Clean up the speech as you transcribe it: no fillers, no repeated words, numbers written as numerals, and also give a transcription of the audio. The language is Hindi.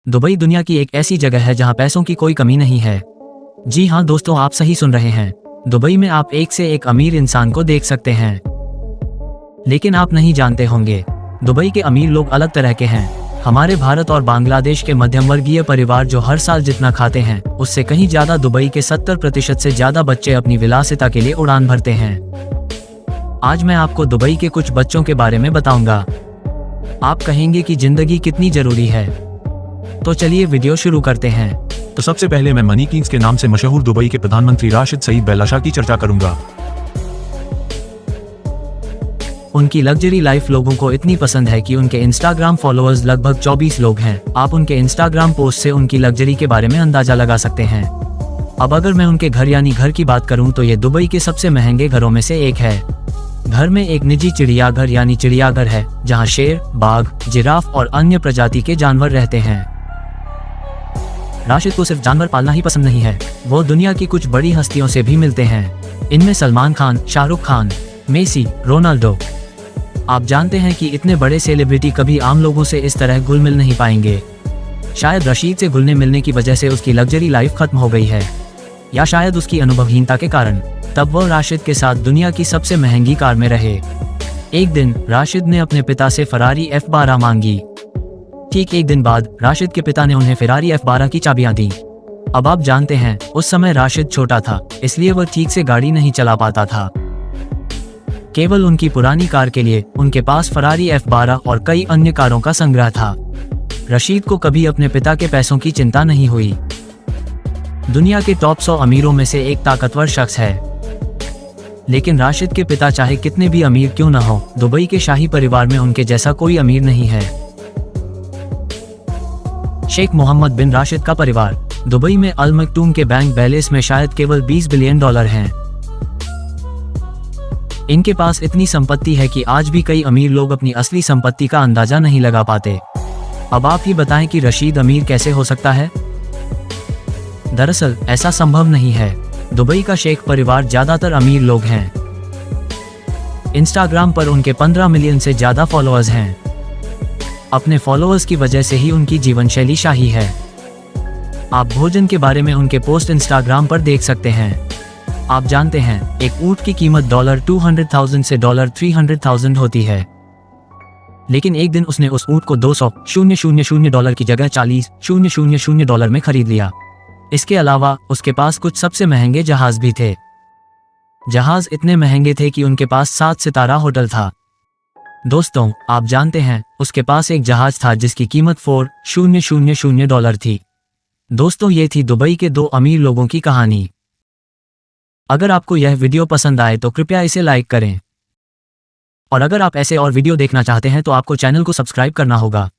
दुबई दुनिया की एक ऐसी जगह है जहां पैसों की कोई कमी नहीं है। जी हां दोस्तों, आप सही सुन रहे हैं। दुबई में आप एक से एक अमीर इंसान को देख सकते हैं। लेकिन आप नहीं जानते होंगे, दुबई के अमीर लोग अलग तरह के हैं। हमारे भारत और बांग्लादेश के मध्यम वर्गीय परिवार जो हर साल जितना खाते हैं उससे कहीं ज्यादा दुबई के 70% से ज्यादा बच्चे अपनी विलासिता के लिए उड़ान भरते हैं। आज मैं आपको दुबई के कुछ बच्चों के बारे में बताऊंगा। आप कहेंगे कि जिंदगी कितनी जरूरी है, तो चलिए वीडियो शुरू करते हैं। तो सबसे पहले मैं मनी किंग्स के नाम से मशहूर दुबई के प्रधानमंत्री राशिद सईद बेल्लाशाह की चर्चा करूंगा। उनकी लग्जरी लाइफ लोगों को इतनी पसंद है कि उनके इंस्टाग्राम फॉलोअर्स लगभग 24 लोग हैं। आप उनके इंस्टाग्राम पोस्ट से उनकी लग्जरी के बारे में अंदाजा लगा सकते हैं। अब अगर मैं उनके घर यानी घर की बात करूं तो ये दुबई के सबसे महंगे घरों में से एक है। घर में एक निजी चिड़ियाघर यानी चिड़ियाघर है जहां शेर, बाघ, जिराफ और अन्य प्रजाति के जानवर रहते हैं। राशिद को सिर्फ जानवर पालना ही पसंद नहीं है, वो दुनिया की कुछ बड़ी हस्तियों से भी मिलते हैं। इनमें सलमान खान, शाहरुख खान, मेसी, रोनाल्डो। आप जानते हैं कि इतने बड़े सेलिब्रिटी कभी आम लोगों से इस तरह घुल मिल नहीं पाएंगे। शायद रशीद से घुलने मिलने की वजह से उसकी लग्जरी लाइफ खत्म हो गई है, या शायद उसकी अनुभवहीनता के कारण। तब वह राशिद के साथ दुनिया की सबसे महंगी कार में रहे। एक दिन राशिद ने अपने पिता से फरारी F12 मांगी। ठीक एक दिन बाद राशिद के पिता ने उन्हें फरारी F12 की चाबियां दी। अब आप जानते हैं, उस समय राशिद छोटा था, इसलिए वह ठीक से गाड़ी नहीं चला पाता था। केवल उनकी पुरानी कार के लिए उनके पास फरारी F12 और कई अन्य कारों का संग्रह था। रशीद को कभी अपने पिता के पैसों की चिंता नहीं हुई। दुनिया के टॉप 100 अमीरों में से एक ताकतवर शख्स है, लेकिन राशिद के पिता चाहे कितने भी अमीर क्यों न हो, दुबई के शाही परिवार में उनके जैसा कोई अमीर नहीं है। शेख मोहम्मद बिन राशिद का परिवार। दुबई में अल मक्तूम के बैंक बैलेंस में शायद केवल $20 बिलियन हैं। इनके पास इतनी संपत्ति है कि आज भी कई अमीर लोग अपनी असली संपत्ति का अंदाजा नहीं लगा पाते। अब आप ही बताएं कि रशीद अमीर कैसे हो सकता है? दरअसल ऐसा संभव नहीं है। दुबई का शेख परिवार ज्यादातर अमीर लोग हैं। इंस्टाग्राम पर उनके 15 मिलियन से ज्यादा फॉलोअर्स हैं। अपने फॉलोअर्स की वजह से ही उनकी जीवन शैली शाही है। आप भोजन के बारे में उनके पोस्ट इंस्टाग्राम पर देख सकते हैं। आप जानते हैं, एक ऊंट की कीमत $200,000 से $300,000 होती है, लेकिन एक दिन उसने उस ऊंट को $200,000 की जगह $40,000 में खरीद लिया। इसके अलावा उसके पास कुछ सबसे महंगे जहाज भी थे। जहाज इतने महंगे थे कि उनके पास 7 सितारा होटल था। दोस्तों, आप जानते हैं, उसके पास एक जहाज था जिसकी कीमत $4,000 थी। दोस्तों, ये थी दुबई के 2 अमीर लोगों की कहानी। अगर आपको यह वीडियो पसंद आए तो कृपया इसे लाइक करें, और अगर आप ऐसे और वीडियो देखना चाहते हैं तो आपको चैनल को सब्सक्राइब करना होगा।